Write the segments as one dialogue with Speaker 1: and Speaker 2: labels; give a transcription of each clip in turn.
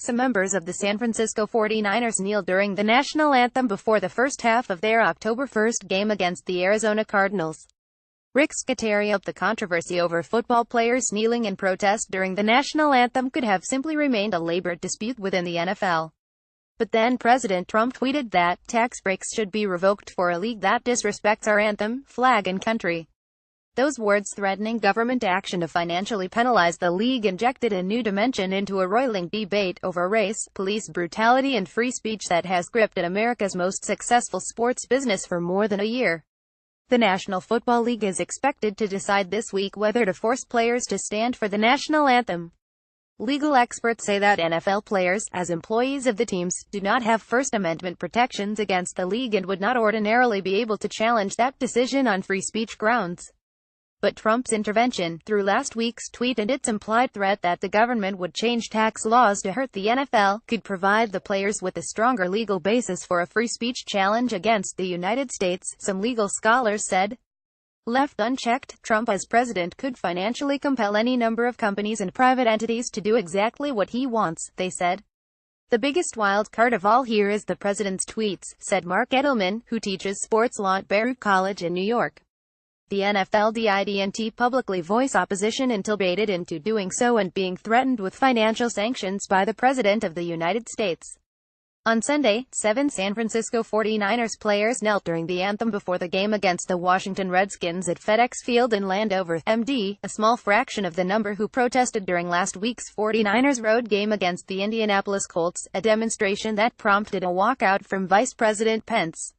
Speaker 1: Some members of the San Francisco 49ers kneeled during the national anthem before the first half of their October 1st game against the Arizona Cardinals. Rick Scateri of the controversy over football players kneeling in protest during the national anthem could have simply remained a labored dispute within the NFL. But then President Trump tweeted that tax breaks should be revoked for a league that disrespects our anthem, flag and country. Those words threatening government action to financially penalize the league injected a new dimension into a roiling debate over race, police brutality and free speech that has gripped at America's most successful sports business for more than a year. The National Football League is expected to decide this week whether to force players to stand for the national anthem. Legal experts say that NFL players, as employees of the teams, do not have First Amendment protections against the league and would not ordinarily be able to challenge that decision on free speech grounds. But Trump's intervention, through last week's tweet and its implied threat that the government would change tax laws to hurt the NFL, could provide the players with a stronger legal basis for a free speech challenge against the United States, some legal scholars said. Left unchecked, Trump as president could financially compel any number of companies and private entities to do exactly what he wants, they said. The biggest wild card of all here is the president's tweets, said Mark Edelman, who teaches sports law at Baruch College in New York. The NFL didn't publicly voice opposition until baited into doing so and being threatened with financial sanctions by the President of the United States. On Sunday, 7 San Francisco 49ers players knelt during the anthem before the game against the Washington Redskins at FedEx Field in Landover, MD, a small fraction of the number who protested during last week's 49ers road game against the Indianapolis Colts, a demonstration that prompted a walkout from Vice President Pence.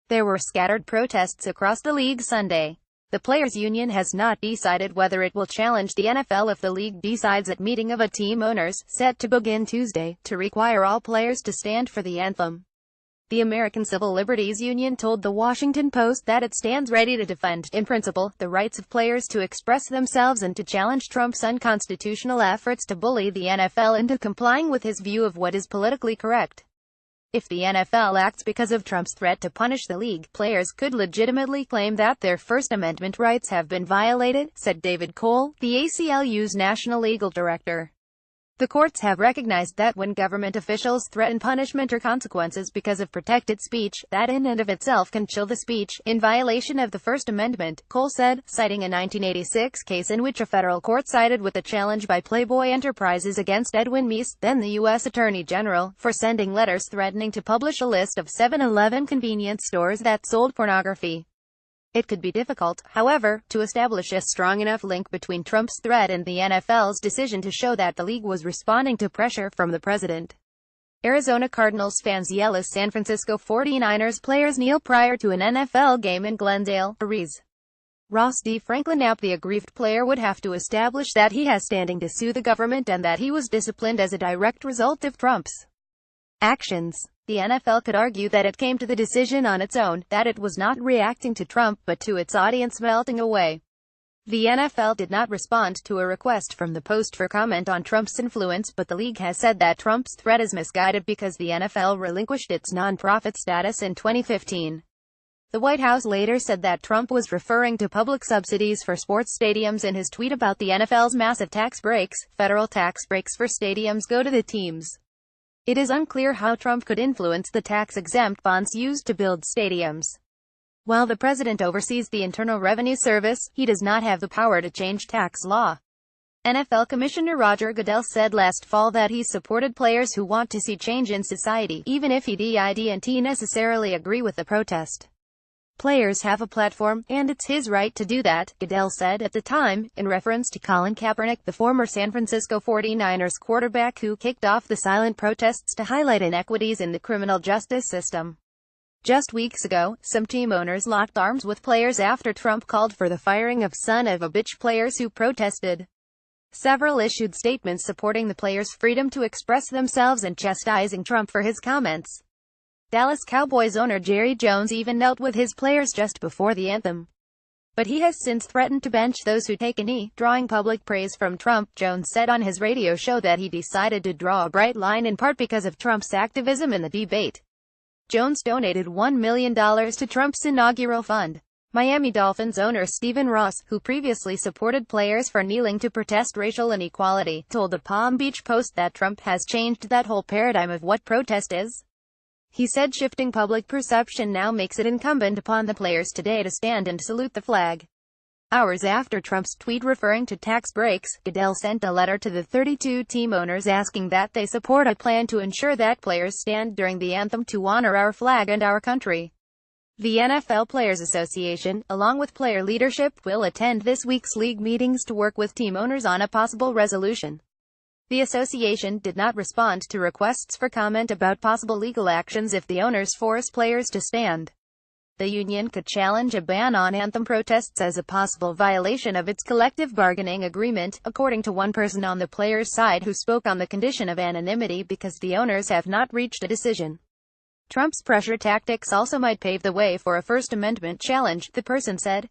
Speaker 1: There were scattered protests across the league Sunday. The Players' Union has not decided whether it will challenge the NFL if the league decides at meeting of a team owners, set to begin Tuesday, to require all players to stand for the anthem. The American Civil Liberties Union told the Washington Post that it stands ready to defend, in principle, the rights of players to express themselves and to challenge Trump's unconstitutional efforts to bully the NFL into complying with his view of what is politically correct. If the NFL acts because of Trump's threat to punish the league, players could legitimately claim that their First Amendment rights have been violated, said David Cole, the ACLU's national legal director. The courts have recognized that when government officials threaten punishment or consequences because of protected speech, that in and of itself can chill the speech, in violation of the First Amendment, Cole said, citing a 1986 case in which a federal court sided with a challenge by Playboy Enterprises against Edwin Meese, then the U.S. Attorney General, for sending letters threatening to publish a list of 7-Eleven convenience stores that sold pornography. It could be difficult, however, to establish a strong enough link between Trump's threat and the NFL's decision to show that the league was responding to pressure from the president. Arizona Cardinals fans yell as San Francisco 49ers players kneel prior to an NFL game in Glendale, Arizona. Ross D. Franklin Knapp, the aggrieved player, would have to establish that he has standing to sue the government and that he was disciplined as a direct result of Trump's actions. The NFL could argue that it came to the decision on its own, that it was not reacting to Trump but to its audience melting away. The NFL did not respond to a request from the Post for comment on Trump's influence, but the league has said that Trump's threat is misguided because the NFL relinquished its nonprofit status in 2015. The White House later said that Trump was referring to public subsidies for sports stadiums in his tweet about the NFL's massive tax breaks. Federal tax breaks for stadiums go to the teams. It is unclear how Trump could influence the tax-exempt bonds used to build stadiums. While the president oversees the Internal Revenue Service, he does not have the power to change tax law. NFL Commissioner Roger Goodell said last fall that he supported players who want to see change in society, even if he didn't necessarily agree with the protest. Players have a platform, and it's his right to do that, Goodell said at the time, in reference to Colin Kaepernick, the former San Francisco 49ers quarterback who kicked off the silent protests to highlight inequities in the criminal justice system. Just weeks ago, some team owners locked arms with players after Trump called for the firing of son-of-a-bitch players who protested. Several issued statements supporting the players' freedom to express themselves and chastising Trump for his comments. Dallas Cowboys owner Jerry Jones even knelt with his players just before the anthem. But he has since threatened to bench those who take a knee, drawing public praise from Trump. Jones said on his radio show that he decided to draw a bright line in part because of Trump's activism in the debate. Jones donated $1 million to Trump's inaugural fund. Miami Dolphins owner Stephen Ross, who previously supported players for kneeling to protest racial inequality, told the Palm Beach Post that Trump has changed that whole paradigm of what protest is. He said shifting public perception now makes it incumbent upon the players today to stand and salute the flag. Hours after Trump's tweet referring to tax breaks, Goodell sent a letter to the 32 team owners asking that they support a plan to ensure that players stand during the anthem to honor our flag and our country. The NFL Players Association, along with player leadership, will attend this week's league meetings to work with team owners on a possible resolution. The association did not respond to requests for comment about possible legal actions if the owners force players to stand. The union could challenge a ban on anthem protests as a possible violation of its collective bargaining agreement, according to one person on the players' side who spoke on the condition of anonymity because the owners have not reached a decision. Trump's pressure tactics also might pave the way for a First Amendment challenge, the person said.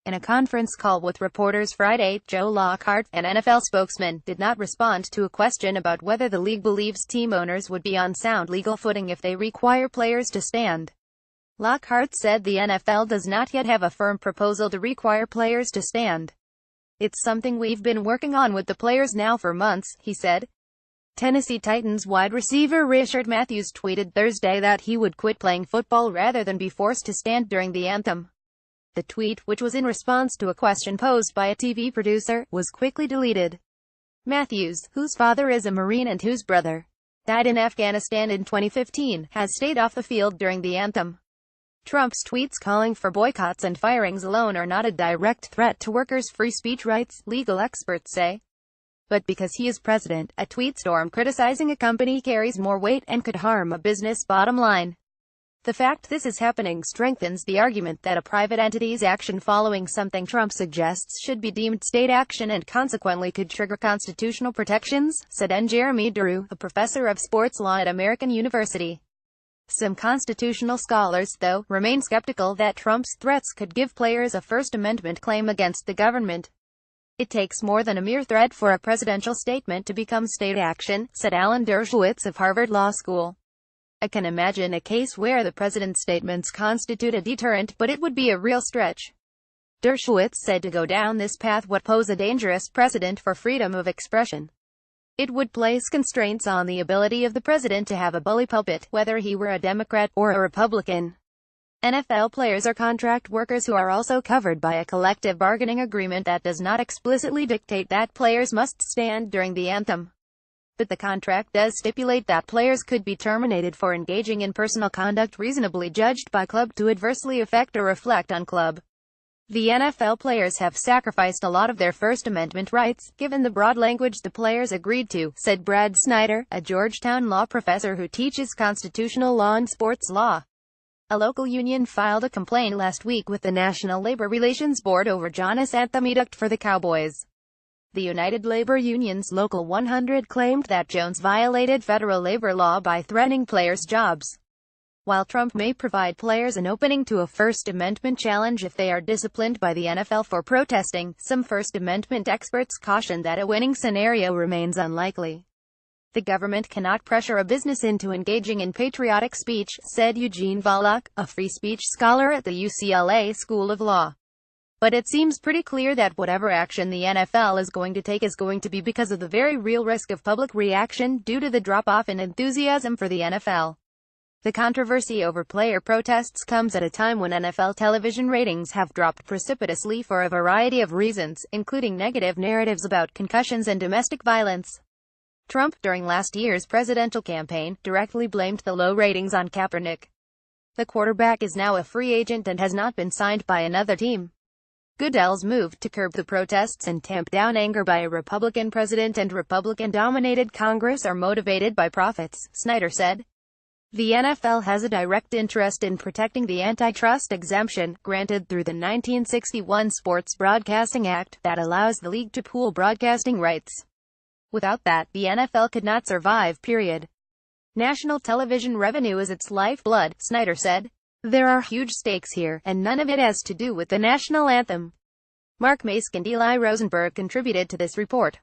Speaker 1: In a conference call with reporters Friday, Joe Lockhart, an NFL spokesman, did not respond to a question about whether the league believes team owners would be on sound legal footing if they require players to stand. Lockhart said the NFL does not yet have a firm proposal to require players to stand. It's something we've been working on with the players now for months, he said. Tennessee Titans wide receiver Rishard Matthews tweeted Thursday that he would quit playing football rather than be forced to stand during the anthem. The tweet, which was in response to a question posed by a TV producer, was quickly deleted. Matthews, whose father is a Marine and whose brother died in Afghanistan in 2015, has stayed off the field during the anthem. Trump's tweets calling for boycotts and firings alone are not a direct threat to workers' free speech rights, legal experts say. But because he is president, a tweet storm criticizing a company carries more weight and could harm a business bottom line. The fact this is happening strengthens the argument that a private entity's action following something Trump suggests should be deemed state action and consequently could trigger constitutional protections, said N. Jeremy Drew, a professor of sports law at American University. Some constitutional scholars, though, remain skeptical that Trump's threats could give players a First Amendment claim against the government. It takes more than a mere threat for a presidential statement to become state action, said Alan Dershowitz of Harvard Law School. I can imagine a case where the president's statements constitute a deterrent, but it would be a real stretch. Dershowitz said to go down this path would pose a dangerous precedent for freedom of expression. It would place constraints on the ability of the president to have a bully pulpit, whether he were a Democrat or a Republican. NFL players are contract workers who are also covered by a collective bargaining agreement that does not explicitly dictate that players must stand during the anthem. But the contract does stipulate that players could be terminated for engaging in personal conduct reasonably judged by club to adversely affect or reflect on club. The NFL players have sacrificed a lot of their First Amendment rights, given the broad language the players agreed to, said Brad Snyder, a Georgetown law professor who teaches constitutional law and sports law. A local union filed a complaint last week with the National Labor Relations Board over John's anthem edict for the Cowboys. The United Labor Union's Local 100 claimed that Jones violated federal labor law by threatening players' jobs. While Trump may provide players an opening to a First Amendment challenge if they are disciplined by the NFL for protesting, some First Amendment experts caution that a winning scenario remains unlikely. The government cannot pressure a business into engaging in patriotic speech, said Eugene Volokh, a free speech scholar at the UCLA School of Law. But it seems pretty clear that whatever action the NFL is going to take is going to be because of the very real risk of public reaction due to the drop-off in enthusiasm for the NFL. The controversy over player protests comes at a time when NFL television ratings have dropped precipitously for a variety of reasons, including negative narratives about concussions and domestic violence. Trump, during last year's presidential campaign, directly blamed the low ratings on Kaepernick. The quarterback is now a free agent and has not been signed by another team. Goodell's move to curb the protests and tamp down anger by a Republican president and Republican-dominated Congress are motivated by profits, Snyder said. The NFL has a direct interest in protecting the antitrust exemption, granted through the 1961 Sports Broadcasting Act, that allows the league to pool broadcasting rights. Without that, the NFL could not survive, period. National television revenue is its lifeblood, Snyder said. There are huge stakes here, and none of it has to do with the national anthem. Mark Mask and Eli Rosenberg contributed to this report.